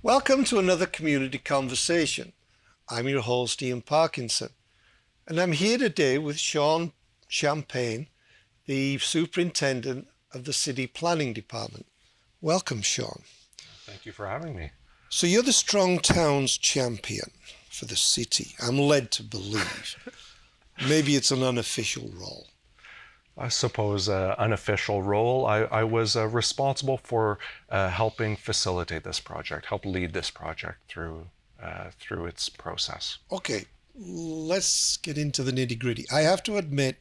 Welcome to another community conversation. I'm your host, Ian Parkinson, and I'm here today with Shawn Champagne, the Superintendent of the City Planning Department. Welcome, Shawn. Thank you for having me. So you're the Strong Towns champion for the city, I'm led to believe. Maybe it's an unofficial role. I suppose unofficial role. I was responsible for helping facilitate this project, help lead this project through its process. Okay, let's get into the nitty-gritty. I have to admit,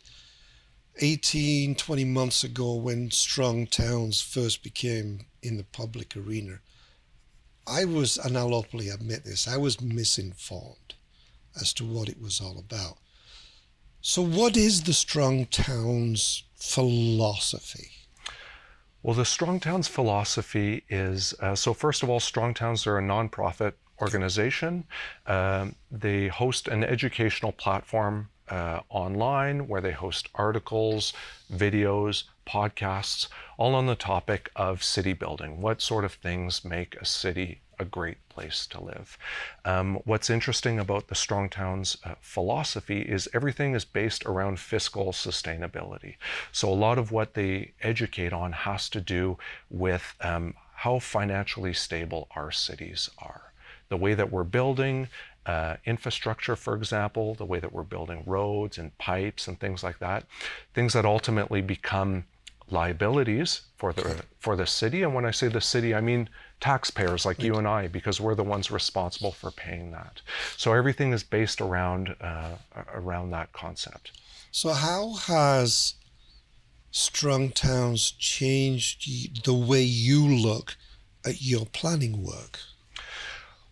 18, 20 months ago when Strong Towns first became in the public arena, and I'll openly admit this, I was misinformed as to what it was all about. So what is the Strong Towns philosophy? Well, the Strong Towns philosophy is, so first of all, Strong Towns are a nonprofit organization. They host an educational platform online where they host articles, videos, podcasts, all on the topic of city building. What sort of things make a city a great place to live? What's interesting about the Strong Towns philosophy is everything is based around fiscal sustainability. So a lot of what they educate on has to do with how financially stable our cities are. The way that we're building infrastructure, for example, the way that we're building roads and pipes and things like that, things that ultimately become liabilities for the city. And when I say the city, I mean taxpayers like you and I, because we're the ones responsible for paying that. So everything is based around that concept. So how has Strong Towns changed the way you look at your planning work?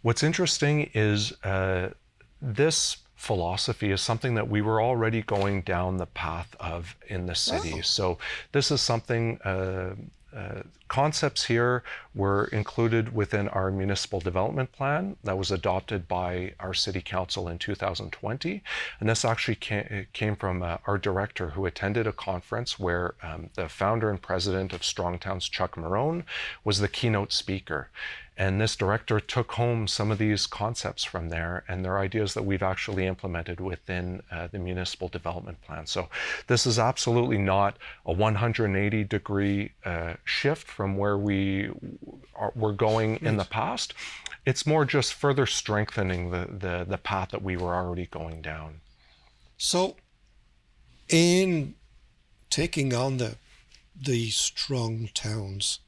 What's interesting is this philosophy is something that we were already going down the path of in the city. Oh. So this is something, concepts here were included within our municipal development plan that was adopted by our city council in 2020. And this actually came from our director, who attended a conference where the founder and president of Strong Towns, Chuck Marone, was the keynote speaker. And this director took home some of these concepts from there, and they're ideas that we've actually implemented within the municipal development plan. So this is absolutely not a 180-degree shift from where we were going in the past. It's more just further strengthening the path that we were already going down. So in taking on the Strong Towns,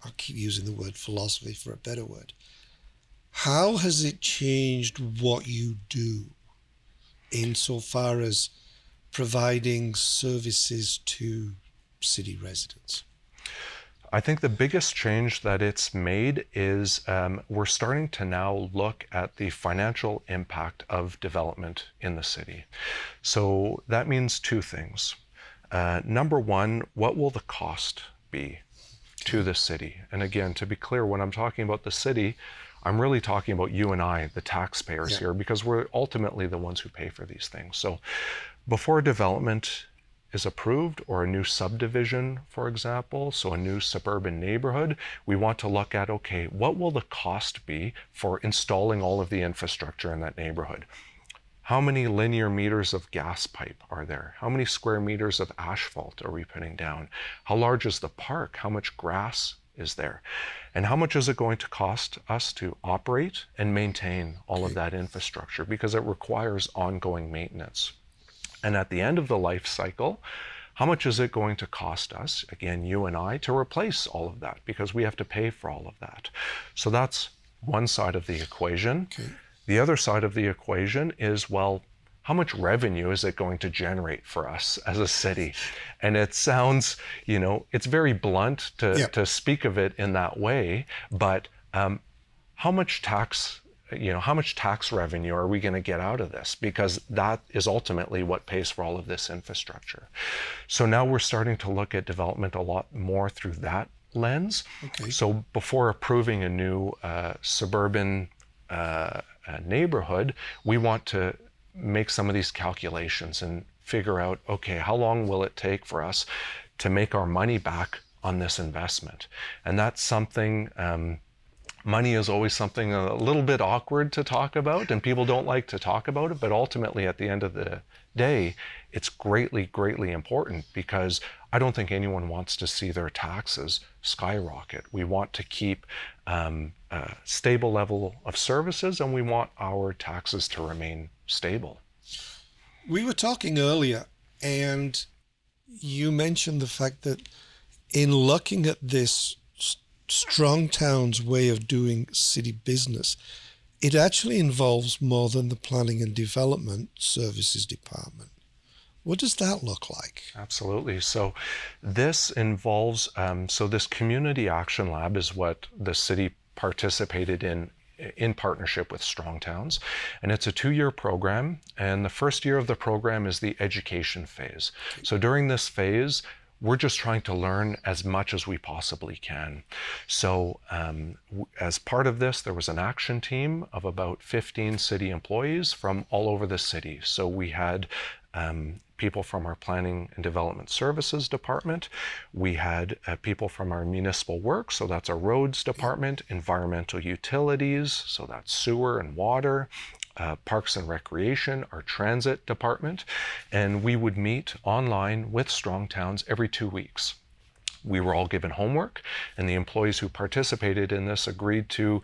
I'll keep using the word philosophy for a better word, how has it changed what you do insofar as providing services to city residents? I think the biggest change that it's made is we're starting to now look at the financial impact of development in the city. So that means two things. Number one, what will the cost be to the city? And again, to be clear, when I'm talking about the city, I'm really talking about you and I, the taxpayers here, because we're ultimately the ones who pay for these things. So before development is approved, or a new subdivision, for example, so a new suburban neighborhood, we want to look at, okay, what will the cost be for installing all of the infrastructure in that neighborhood? How many linear meters of gas pipe are there? How many square meters of asphalt are we putting down? How large is the park? How much grass is there? And how much is it going to cost us to operate and maintain all of that infrastructure? Because it requires ongoing maintenance. And at the end of the life cycle, how much is it going to cost us, again, you and I, to replace all of that? Because we have to pay for all of that. So that's one side of the equation. The other side of the equation is, well, how much revenue is it going to generate for us as a city? And it sounds, it's very blunt to speak of it in that way, but how much tax revenue are we going to get out of this? Because that is ultimately what pays for all of this infrastructure. So now we're starting to look at development a lot more through that lens. So before approving a new suburban neighborhood, we want to make some of these calculations and figure out, okay, how long will it take for us to make our money back on this investment? And that's something Money is always something a little bit awkward to talk about, and people don't like to talk about it, but ultimately at the end of the day, it's greatly, greatly important, because I don't think anyone wants to see their taxes skyrocket. We want to keep a stable level of services, and we want our taxes to remain stable. We were talking earlier, and you mentioned the fact that in looking at this strong town's way of doing city business, it actually involves more than the planning and development services department. What does that look like? Absolutely. So this involves, so this community action lab is what the city participated in partnership with Strong Towns. And it's a 2-year program. And the first year of the program is the education phase. So during this phase, we're just trying to learn as much as we possibly can. So as part of this, there was an action team of about 15 city employees from all over the city. So we had people from our planning and development services department. We had people from our municipal works, so that's our roads department, environmental utilities, so that's sewer and water, Parks and Recreation, our transit department, and we would meet online with Strong Towns every 2 weeks. We were all given homework, and the employees who participated in this agreed to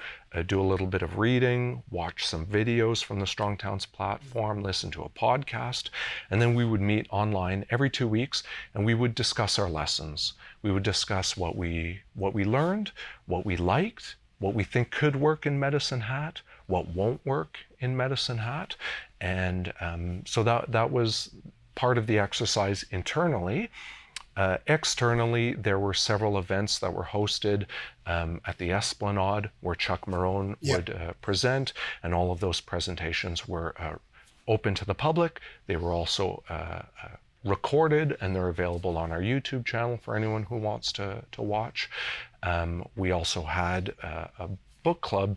do a little bit of reading, watch some videos from the Strong Towns platform, listen to a podcast, and then we would meet online every 2 weeks, and we would discuss our lessons. We would discuss what we learned, what we liked, what we think could work in Medicine Hat, what won't work in Medicine Hat, and so that was part of the exercise internally. Externally, there were several events that were hosted at the Esplanade, where Chuck Marone would present, and all of those presentations were open to the public. They were also recorded, and they're available on our YouTube channel for anyone who wants to watch. We also had a book club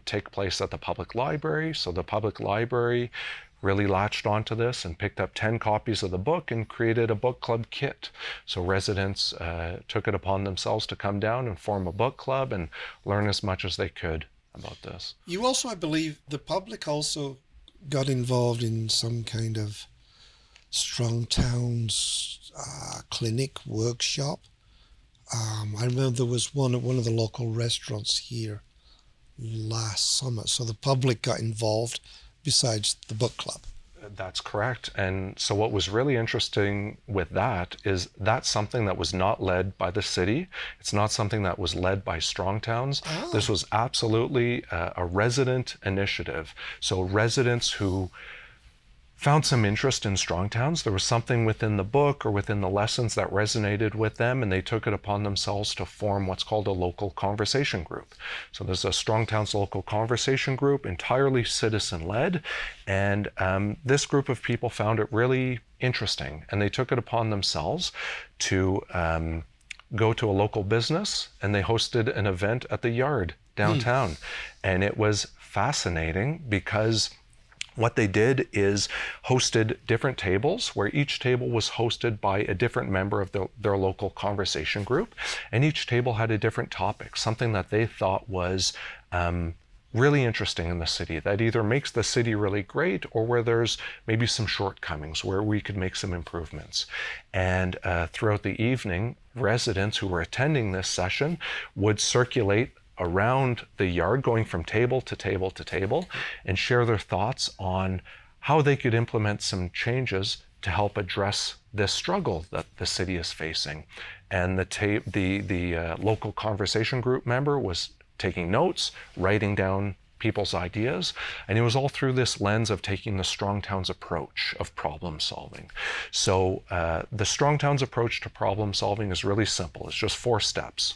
take place at the public library. So the public library really latched onto this and picked up 10 copies of the book and created a book club kit. So residents took it upon themselves to come down and form a book club and learn as much as they could about this. You also, I believe, the public also got involved in some kind of Strong Towns clinic workshop. I remember there was one at one of the local restaurants here last summer. So the public got involved besides the book club. That's correct. And so what was really interesting with that is that's something that was not led by the city. It's not something that was led by Strong Towns. Oh. This was absolutely a resident initiative. So residents who found some interest in Strong Towns. There was something within the book or within the lessons that resonated with them, and they took it upon themselves to form what's called a local conversation group. So there's a Strong Towns local conversation group, entirely citizen-led, and this group of people found it really interesting, and they took it upon themselves to go to a local business, and they hosted an event at the Yard downtown. And it was fascinating because what they did is hosted different tables, where each table was hosted by a different member of their local conversation group, and each table had a different topic, something that they thought was really interesting in the city, that either makes the city really great or where there's maybe some shortcomings, where we could make some improvements. And throughout the evening, residents who were attending this session would circulate around the yard, going from table to table to table, and share their thoughts on how they could implement some changes to help address this struggle that the city is facing. And the local conversation group member was taking notes, writing down people's ideas, and it was all through this lens of taking the Strong Towns approach of problem solving. So the Strong Towns approach to problem solving is really simple. It's just 4 steps.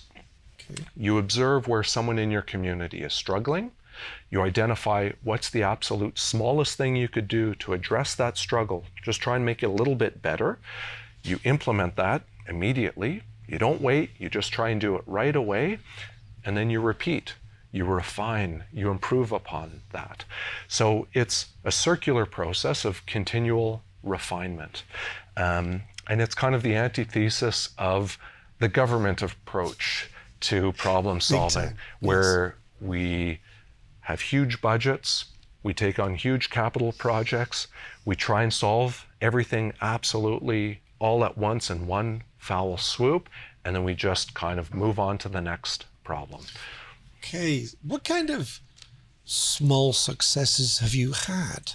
You observe where someone in your community is struggling. You identify what's the absolute smallest thing you could do to address that struggle. Just try and make it a little bit better. You implement that immediately. You don't wait. You just try and do it right away. And then you repeat. You refine. You improve upon that. So it's a circular process of continual refinement. And it's kind of the antithesis of the government approach to problem solving, where We have huge budgets. We take on huge capital projects. We try and solve everything absolutely all at once in one foul swoop, and then we just kind of move on to the next problem. Okay, what kind of small successes have you had?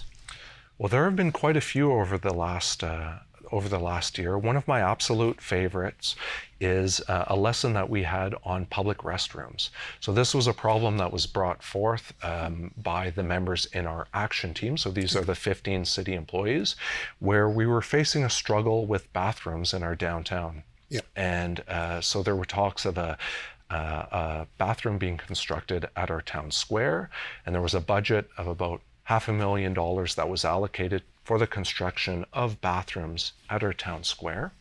Well, there have been quite a few over the last year. One of my absolute favorites is a lesson that we had on public restrooms. So this was a problem that was brought forth by the members in our action team. So these are the 15 city employees, where we were facing a struggle with bathrooms in our downtown. Yep. And so there were talks of a bathroom being constructed at our town square, and there was a budget of about $500,000 that was allocated for the construction of bathrooms at our town square.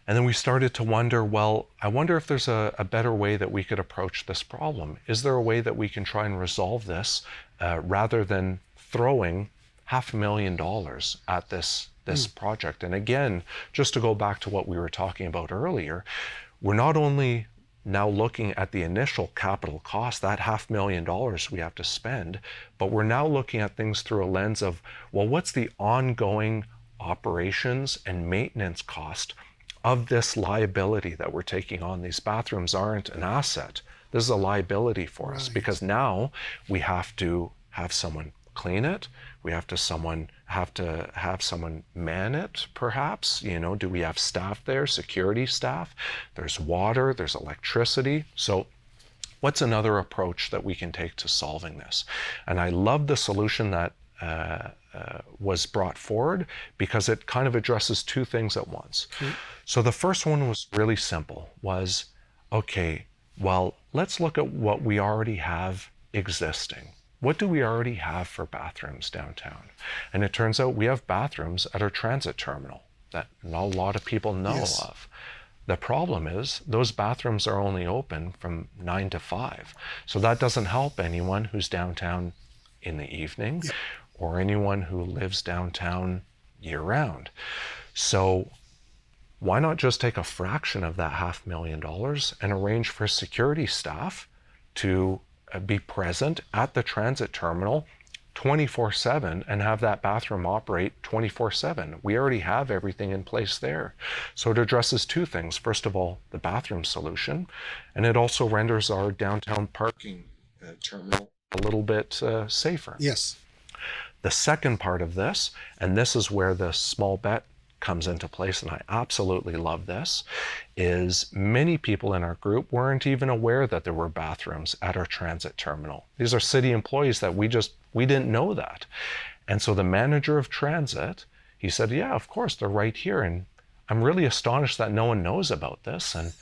And then we started to wonder, well, I wonder if there's a better way that we could approach this problem. Is there a way that we can try and resolve this rather than throwing $500,000 at this project? And again, just to go back to what we were talking about earlier, we're not only now looking at the initial capital cost, that $500,000 we have to spend, but we're now looking at things through a lens of, well, what's the ongoing operations and maintenance cost of this liability that we're taking on? These bathrooms aren't an asset. This is a liability for us, because now we have to have someone clean it. We have to have someone man it, perhaps. Do we have staff there, security staff? There's water, there's electricity. So what's another approach that we can take to solving this? And I love the solution that was brought forward, because it kind of addresses two things at once. So the first one was really simple, was, okay, well, let's look at what we already have existing. What do we already have for bathrooms downtown? And it turns out we have bathrooms at our transit terminal that not a lot of people know of. The problem is those bathrooms are only open from 9 to 5. So that doesn't help anyone who's downtown in the evening or anyone who lives downtown year round. So why not just take a fraction of that $500,000 and arrange for security staff to be present at the transit terminal 24/7 and have that bathroom operate 24/7. We already have everything in place there. So it addresses two things. First of all, the bathroom solution, and it also renders our downtown parking terminal a little bit safer. Yes. The second part of this, and this is where the small bet comes into place, and I absolutely love this, is many people in our group weren't even aware that there were bathrooms at our transit terminal. These are city employees that we didn't know that. And so the manager of transit, he said, yeah, of course, they're right here. And I'm really astonished that no one knows about this. And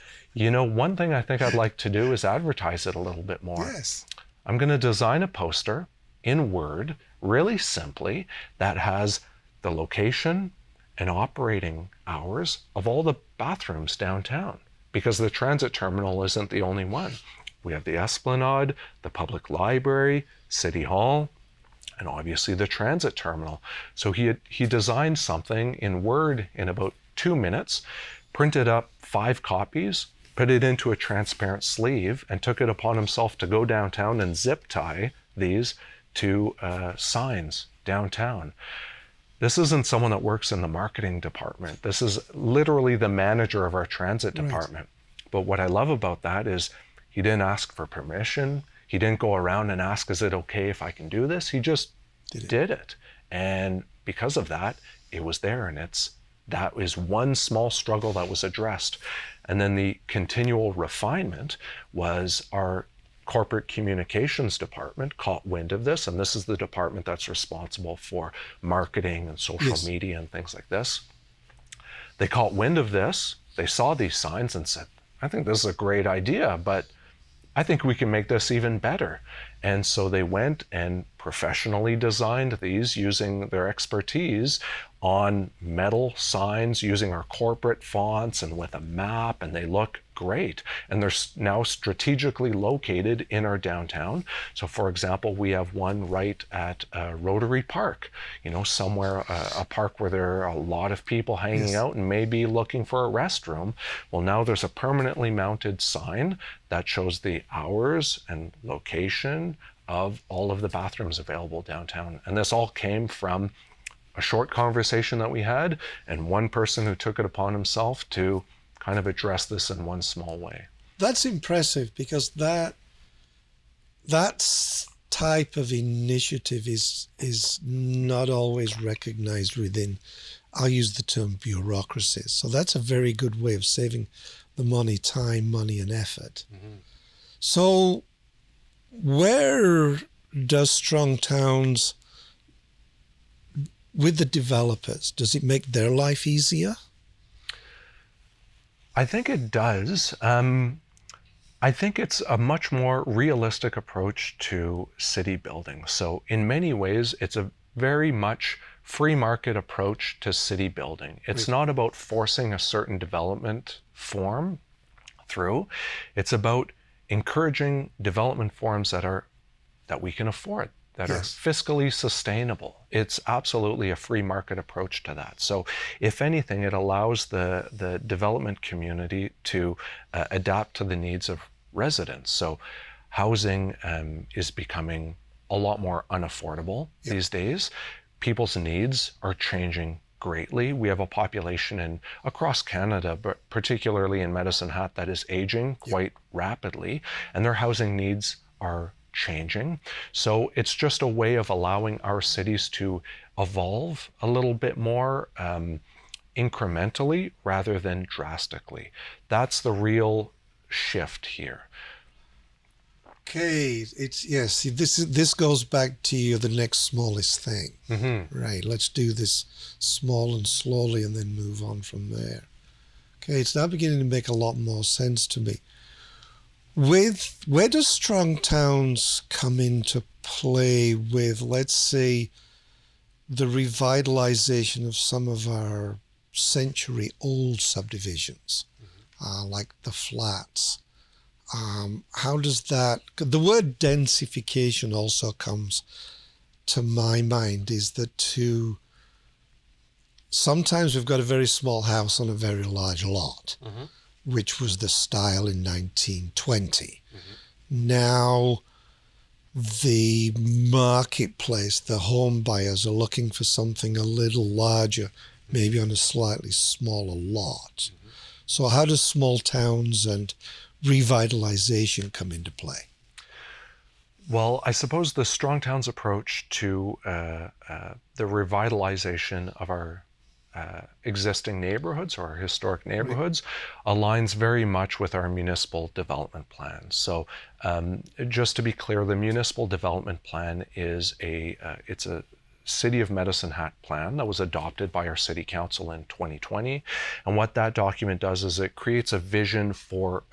one thing I think I'd like to do is advertise it a little bit more. Yes. I'm going to design a poster in Word, really simply, that has the location and operating hours of all the bathrooms downtown, because the transit terminal isn't the only one. We have the Esplanade, the public library, City Hall, and obviously the transit terminal. So he designed something in Word in about 2 minutes, printed up 5 copies, put it into a transparent sleeve, and took it upon himself to go downtown and zip tie these to signs downtown. This isn't someone that works in the marketing department. This is literally the manager of our transit department. But what I love about that is he didn't ask for permission. He didn't go around and ask, is it okay if I can do this? He just did it. And because of that, it was there. And that is one small struggle that was addressed. And then the continual refinement was our corporate communications department caught wind of this, and this is the department that's responsible for marketing and social media and things like this. They caught wind of this, they saw these signs and said, I think this is a great idea, but I think we can make this even better. And so they went and professionally designed these using their expertise on metal signs, using our corporate fonts and with a map, and they look great. And they're now strategically located in our downtown. So for example, we have one right at Rotary Park, somewhere, a park where there are a lot of people hanging out and maybe looking for a restroom. Well, now there's a permanently mounted sign that shows the hours and location of all of the bathrooms available downtown. And this all came from a short conversation that we had and one person who took it upon himself to kind of address this in one small way. That's impressive, because that type of initiative is not always recognized within, I'll use the term, bureaucracies. So that's a very good way of saving the time, money, and effort. Mm-hmm. So where does Strong Towns, with the developers, does it make their life easier? I think it does. I think it's a much more realistic approach to city building. So in many ways, it's a very much free market approach to city building. It's not about forcing a certain development form through. It's about encouraging development forms that we can afford, that are fiscally sustainable. It's absolutely a free market approach to that. So if anything, it allows the development community to adapt to the needs of residents. So housing is becoming a lot more unaffordable these days. People's needs are changing greatly. We have a population across Canada, but particularly in Medicine Hat, that is aging quite rapidly, and their housing needs are changing. So it's just a way of allowing our cities to evolve a little bit more incrementally rather than drastically. That's the real shift here. Okay, see, this goes back to the next smallest thing. Mm-hmm. Right, let's do this small and slowly and then move on from there. Okay, it's now beginning to make a lot more sense to me. Where does Strong Towns come into play with, let's say, the revitalization of some of our century-old subdivisions, like the flats? How does that... The word densification also comes to my mind, is that sometimes we've got a very small house on a very large lot. Mm-hmm. Which was the style in 1920. Mm-hmm. Now, the marketplace, the home buyers are looking for something a little larger, maybe on a slightly smaller lot. Mm-hmm. So how does small towns and revitalization come into play? Well, I suppose the Strong Towns approach to the revitalization of our existing neighborhoods or historic neighborhoods aligns very much with our municipal development plan. So just to be clear, the municipal development plan is it's a City of Medicine Hat plan that was adopted by our City Council in 2020. And what that document does is it creates a vision for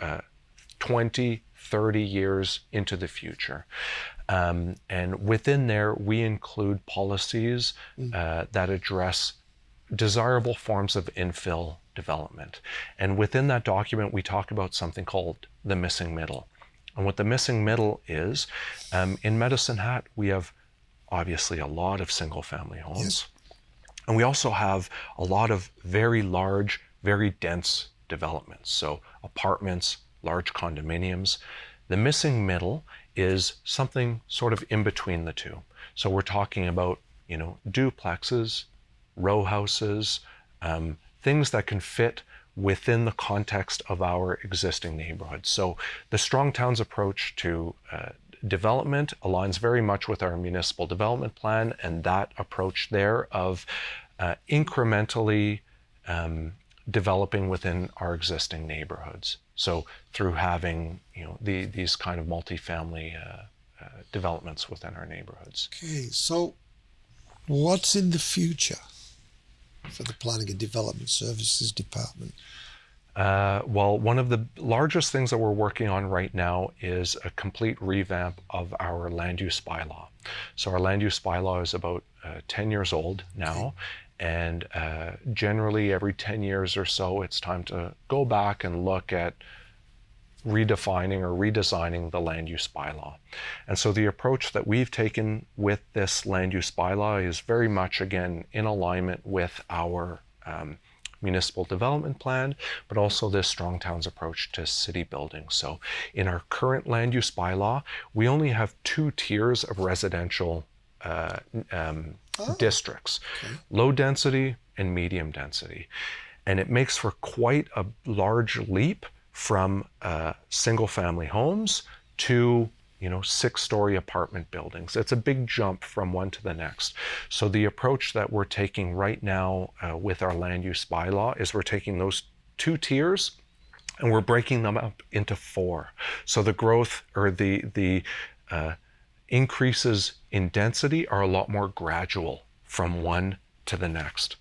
20, 30 years into the future. And within there, we include policies that address desirable forms of infill development. And within that document, we talk about something called the missing middle. And what the missing middle is, in Medicine Hat, we have obviously a lot of single family homes. Yes. And we also have a lot of very large, very dense developments. So apartments, large condominiums. The missing middle is something sort of in between the two. So we're talking about, duplexes, row houses, things that can fit within the context of our existing neighborhoods. So the Strong Towns approach to development aligns very much with our municipal development plan, and that approach there of incrementally developing within our existing neighborhoods. So through having these kind of multifamily developments within our neighborhoods. Okay, so what's in the future for the Planning and Development Services Department? Well, one of the largest things that we're working on right now is a complete revamp of our land use bylaw. So our land use bylaw is about 10 years old now. Okay. And generally every 10 years or so, it's time to go back and look at redefining or redesigning the land use bylaw. And so the approach that we've taken with this land use bylaw is very much, again, in alignment with our municipal development plan, but also this Strong Towns approach to city building. So in our current land use bylaw, we only have 2 tiers of residential districts, low density and medium density. And it makes for quite a large leap from single family homes to 6-story apartment buildings. It's a big jump from one to the next. So the approach that we're taking right now with our land use bylaw is we're taking those 2 tiers and we're breaking them up into 4. So the growth or the increases in density are a lot more gradual from one to the next.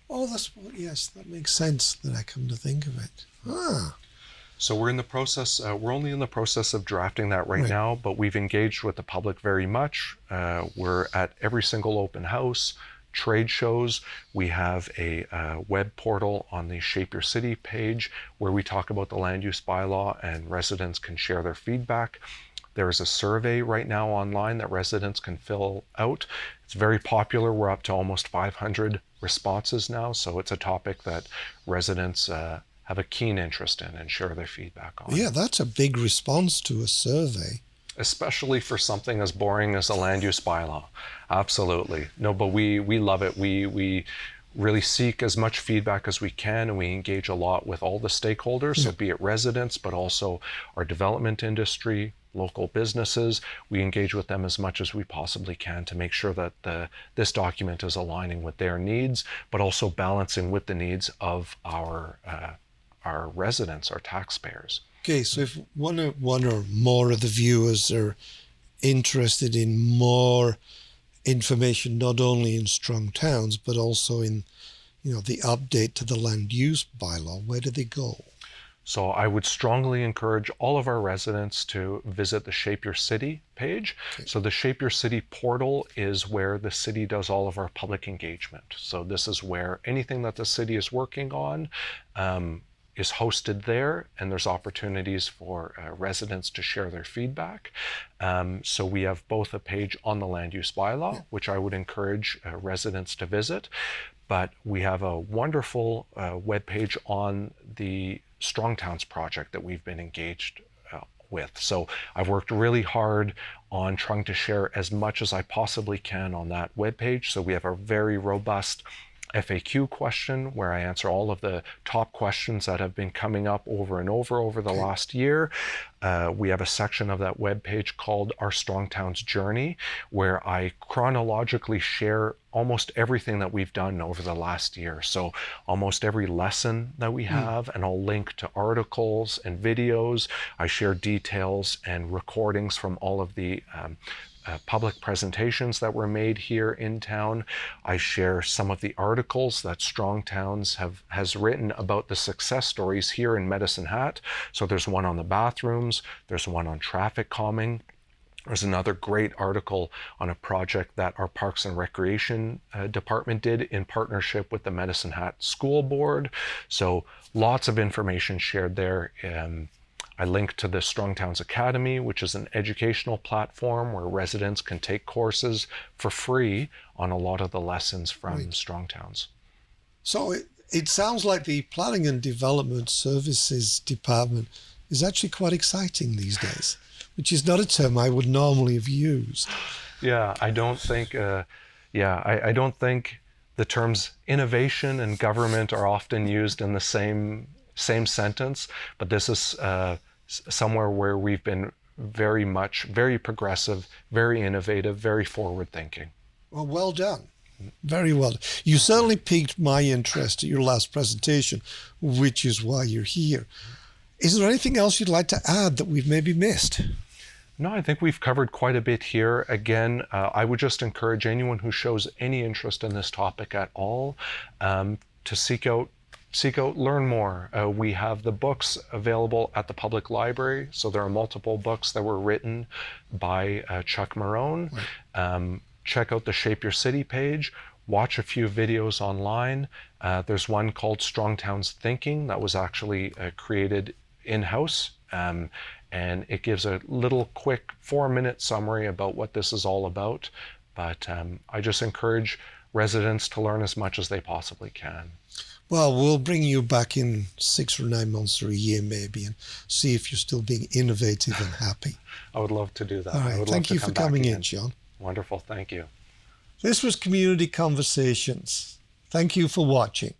Oh, yes, that makes sense that I come to think of it. So we're in the process, we're only in the process of drafting that right now, but we've engaged with the public very much. We're at every single open house, trade shows. We have a web portal on the Shape Your City page where we talk about the land use bylaw and residents can share their feedback. There is a survey right now online that residents can fill out. It's very popular. We're up to almost 500 responses now. So it's a topic that residents have a keen interest in and share their feedback on. Yeah, that's a big response to a survey. Especially for something as boring as a land use bylaw. Absolutely. No, but we love it. We really seek as much feedback as we can, and we engage a lot with all the stakeholders, so be it residents, but also our development industry, local businesses. We engage with them as much as we possibly can to make sure that this document is aligning with their needs, but also balancing with the needs of our residents, our taxpayers. Okay, so if one or more of the viewers are interested in more information, not only in Strong Towns, but also in, the update to the land use bylaw, where do they go? So I would strongly encourage all of our residents to visit the Shape Your City page. Okay. So the Shape Your City portal is where the city does all of our public engagement. So this is where anything that the city is working on is hosted there, and there's opportunities for residents to share their feedback. So we have both a page on the land use bylaw, which I would encourage residents to visit, but we have a wonderful webpage on the Strong Towns project that we've been engaged with. So I've worked really hard on trying to share as much as I possibly can on that webpage. So we have a very robust FAQ question where I answer all of the top questions that have been coming up over and over the last year. We have a section of that webpage called Our Strong Towns Journey, where I chronologically share almost everything that we've done over the last year. So almost every lesson that we have, and I'll link to articles and videos. I share details and recordings from all of the public presentations that were made here in town. I share some of the articles that Strong Towns has written about the success stories here in Medicine Hat. So there's one on the bathrooms, there's one on traffic calming. There's another great article on a project that our Parks and Recreation department did in partnership with the Medicine Hat School Board. So lots of information shared there. I link to the Strong Towns Academy, which is an educational platform where residents can take courses for free on a lot of the lessons from Strong Towns. So it sounds like the Planning and Development Services Department is actually quite exciting these days, which is not a term I would normally have used. Yeah, I don't think I don't think the terms innovation and government are often used in the same sentence, but this is somewhere where we've been very progressive, very innovative, very forward-thinking. Well done. Very well done. You certainly piqued my interest at your last presentation, which is why you're here. Is there anything else you'd like to add that we've maybe missed? No, I think we've covered quite a bit here. Again, I would just encourage anyone who shows any interest in this topic at all to seek out, learn more. We have the books available at the public library. So there are multiple books that were written by Chuck Marone. Check out the Shape Your City page. Watch a few videos online. There's one called Strong Towns Thinking that was actually created in-house, and it gives a little quick 4-minute summary about what this is all about. But I just encourage residents to learn as much as they possibly can. Well, we'll bring you back in 6 or 9 months or a year maybe and see if you're still being innovative and happy. I would love to do that. All I right. would Thank love you to for come back coming again. in, Shawn. Wonderful. Thank you. This was Community Conversations. Thank you for watching.